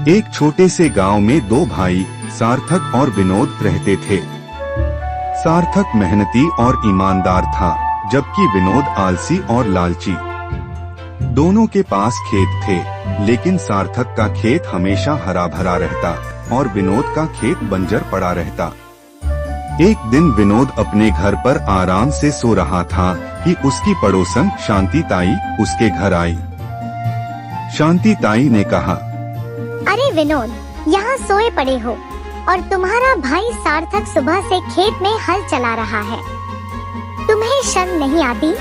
एक छोटे से गांव में दो भाई सार्थक और विनोद रहते थे। सार्थक मेहनती और ईमानदार था, जबकि विनोद आलसी और लालची। दोनों के पास खेत थे, लेकिन सार्थक का खेत हमेशा हरा भरा रहता और विनोद का खेत बंजर पड़ा रहता। एक दिन विनोद अपने घर पर आराम से सो रहा था कि उसकी पड़ोसन शांति ताई उसके घर आई। शांति ताई ने कहा, अरे विनोद, यहाँ सोए पड़े हो और तुम्हारा भाई सार्थक सुबह से खेत में हल चला रहा है। तुम्हें शर्म नहीं आती?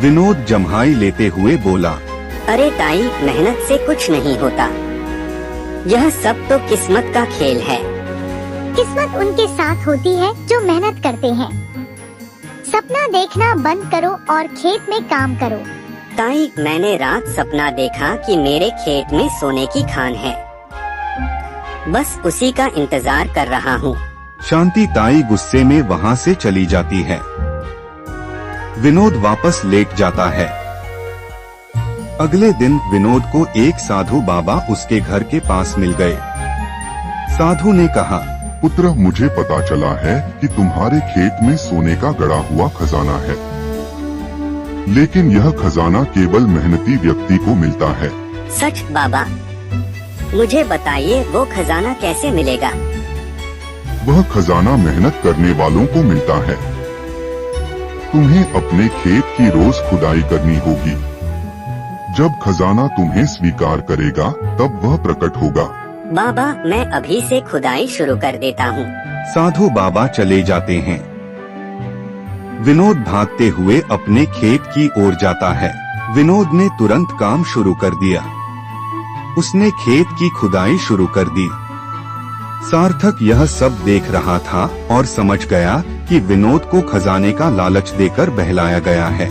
विनोद जम्हाई लेते हुए बोला, अरे ताई, मेहनत से कुछ नहीं होता। यह सब तो किस्मत का खेल है। किस्मत उनके साथ होती है जो मेहनत करते हैं। सपना देखना बंद करो और खेत में काम करो। ताई, मैंने रात सपना देखा कि मेरे खेत में सोने की खान है। बस उसी का इंतजार कर रहा हूँ। शांति ताई गुस्से में वहाँ से चली जाती है। विनोद वापस लेट जाता है। अगले दिन विनोद को एक साधु बाबा उसके घर के पास मिल गए। साधु ने कहा, पुत्र, मुझे पता चला है कि तुम्हारे खेत में सोने का गड़ा हुआ खजाना है, लेकिन यह खजाना केवल मेहनती व्यक्ति को मिलता है। सच बाबा? मुझे बताइए वो खजाना कैसे मिलेगा? वह खजाना मेहनत करने वालों को मिलता है। तुम्हें अपने खेत की रोज खुदाई करनी होगी। जब खजाना तुम्हें स्वीकार करेगा तब वह प्रकट होगा। बाबा, मैं अभी से खुदाई शुरू कर देता हूँ। साधु बाबा चले जाते हैं। विनोद भागते हुए अपने खेत की ओर जाता है। विनोद ने तुरंत काम शुरू कर दिया। उसने खेत की खुदाई शुरू कर दी। सार्थक यह सब देख रहा था और समझ गया कि विनोद को खजाने का लालच देकर बहलाया गया है।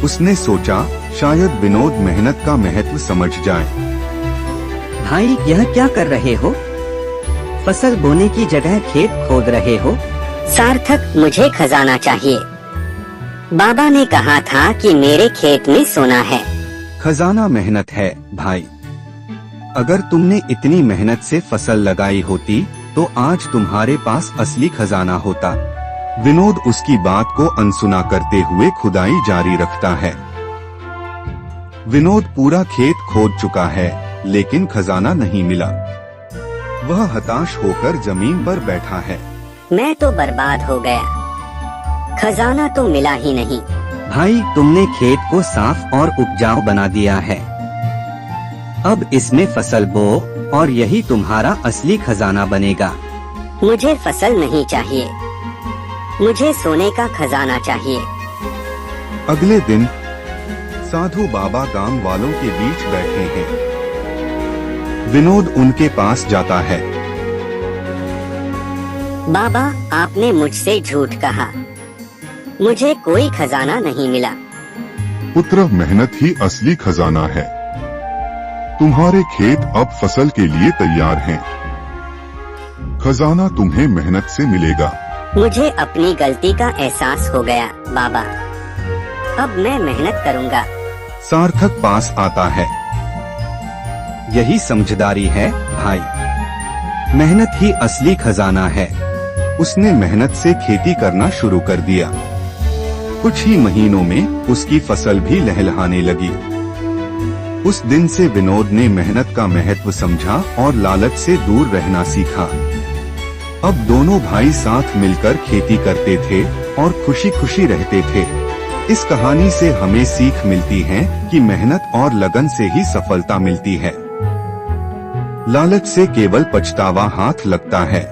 उसने सोचा, शायद विनोद मेहनत का महत्व समझ जाए। भाई, यह क्या कर रहे हो? फसल बोने की जगह खेत खोद रहे हो? सार्थक, मुझे खजाना चाहिए। बाबा ने कहा था कि मेरे खेत में सोना है। खजाना मेहनत है भाई। अगर तुमने इतनी मेहनत से फसल लगाई होती तो आज तुम्हारे पास असली खजाना होता। विनोद उसकी बात को अनसुना करते हुए खुदाई जारी रखता है। विनोद पूरा खेत खोद चुका है, लेकिन खजाना नहीं मिला। वह हताश होकर जमीन पर बैठा है। मैं तो बर्बाद हो गया। खजाना तो मिला ही नहीं। भाई, तुमने खेत को साफ और उपजाऊ बना दिया है। अब इसमें फसल बो और यही तुम्हारा असली खजाना बनेगा। मुझे फसल नहीं चाहिए, मुझे सोने का खजाना चाहिए। अगले दिन साधु बाबा गांव वालों के बीच बैठे हैं। विनोद उनके पास जाता है। बाबा, आपने मुझसे झूठ कहा। मुझे कोई खजाना नहीं मिला। पुत्र, मेहनत ही असली खजाना है। तुम्हारे खेत अब फसल के लिए तैयार हैं। खजाना तुम्हें मेहनत से मिलेगा। मुझे अपनी गलती का एहसास हो गया बाबा। अब मैं मेहनत करूँगा। सार्थक पास आता है। यही समझदारी है भाई। मेहनत ही असली खजाना है। उसने मेहनत से खेती करना शुरू कर दिया। कुछ ही महीनों में उसकी फसल भी लहलहाने लगी। उस दिन से विनोद ने मेहनत का महत्व समझा और लालच से दूर रहना सीखा। अब दोनों भाई साथ मिलकर खेती करते थे और खुशी खुशी रहते थे। इस कहानी से हमें सीख मिलती है कि मेहनत और लगन से ही सफलता मिलती है। लालच से केवल पछतावा हाथ लगता है।